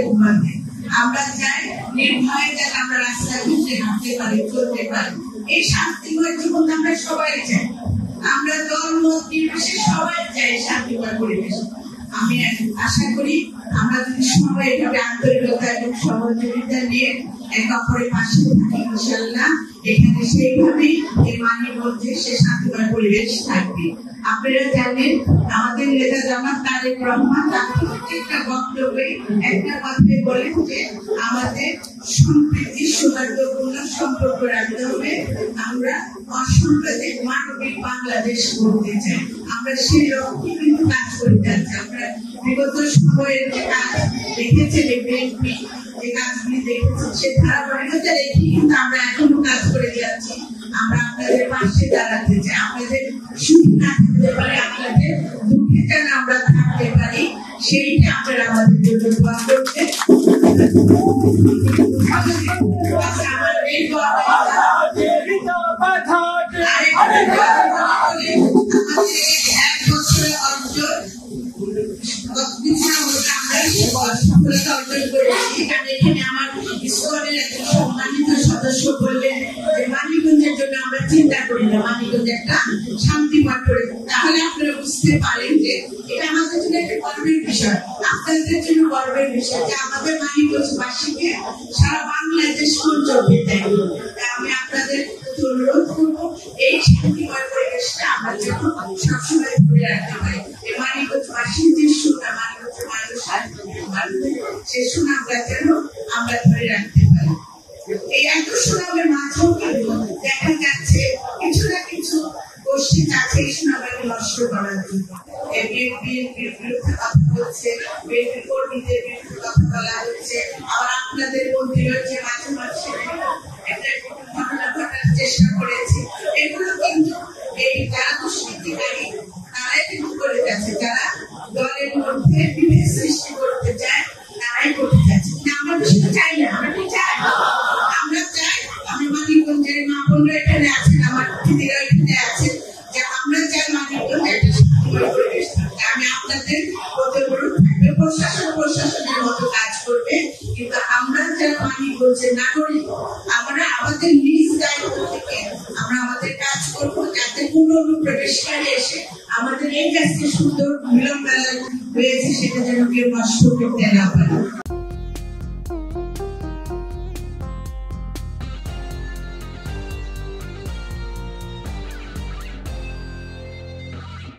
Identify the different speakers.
Speaker 1: ঘুমাতে। আমরা চাই নির্ভয়ে যেন আমরা রাস্তায় ঘুরতে হাঁটতে পারি, চলতে পারি। এই শান্তিময় জীবন আমরা সবাই চাই। আমরা দল মত নির্বিশেষে সবাই চাই শান্তিময় পরিবেশ। আমি আশা করি আমরা যদি সবাই এভাবে আন্তরিকতা এবং সহযোগিতা নিয়ে একে অপরের পাশে থাকি, ইনশাআল্লাহ এখানে সেইভাবেই এই মানের মধ্যে সে শান্তিময় পরিবেশ থাকবে। আপনারা জানেন আমাদের নেতা জামাত তারেক রহমান প্রত্যেকটা বক্তব্যে একটা কথাই বলেন যে আমাদের সম্প্রীতি সৌহার্দ্যপূর্ণ সম্পর্ক রাখতে হবে। আমরা অসাম্প্রদায়িক মানবিক বাংলাদেশ করতে চাই। আমরা সেই লক্ষ্যে কিন্তু কাজ করে যাচ্ছি। আমরা বিগত সময়ের যে কাজ দেখেছি, বিএনপি যে কাজগুলি দেখেছি সে ধারাবাহিকতা রেখে কিন্তু আমরা এখনো কাজ করে যাচ্ছি। আমরা আপনাদের পাশে দাঁড়াতে চাই। আপনাদের সুখে না থাকতে পারে, আপনাদের দুঃখে যেন আমরা থাকতে পারি, সেইটা আপনারা আমাদের জন্য দোয়া করবেন। সদস্য বললেন যে মানিকগঞ্জের জন্য আমরা চিন্তা করি না, মানিকগঞ্জ একটা শান্তিময় করে। তাহলে আপনারা বুঝতে পারেন যে এটা আমাদের জন্য একটা গর্বের বিষয়, আপনাদের জন্য গর্বের বিষয় যে আমাদের মানিকগঞ্জবাসীকে সারা বাংলাদেশ পর্যন্ত দেয়। আমি আপনাদের অনুরোধ করবো এই শান্তিময় পরিবেশটা আমরা যেন সবসময় ধরে রাখতে পারি। এই মানিকগঞ্জবাসীর যে সুনা, মানিকগঞ্জের মানুষ সে সুনা আমরা যেন আমরা ধরে রাখতে পারি। এই এত সুনামের মাঝেও কিন্তু দেখা যাচ্ছে কিছু না কিছু গোষ্ঠী চাচ্ছে এই সুনামকে নষ্ট করার জন্য। বিএনপির বিরুদ্ধে কথা বলছে, বিএনপির কর্মীদের বিরুদ্ধে কথা বলা হচ্ছে, আবার আপনাদের মধ্যে রয়েছে মাঝে মাঝে একটা ঘটনা ঘটার চেষ্টা করেছে। এগুলো কিন্তু এই যারা দুষ্কৃতিকারী তারাই কিন্তু করে যাচ্ছে, যারা দলের মধ্যে বিভেদ সৃষ্টি করতে চায় তারাই করতে যাচ্ছে। আমরা সেটা চাই না, আমরা কি চাই? আমরা চাই, আমি মানিকগঞ্জের মা বোনরা এখানে আছেন, আমার দিদিরা এখানে আছেন, যে আমরা চাই মানিকগঞ্জে একটা শান্তিময় পরিবেশ থাকবে। আমি আপনাদের প্রতি অনুরোধ থাকবে, প্রশাসনের মতো কাজ করবে, কিন্তু আমরা যারা মানিকগঞ্জের নাগরিক আমরা আমাদের নিজ দায়িত্ব থেকে আমরা আমাদের কাজ করবো, যাতে কোনো অনুপ্রবেশকারী এসে আমাদের এই কাজকে সুন্দর মিলন মেলায় হয়েছে সেটা যেন কেউ নষ্ট করতে না পারে।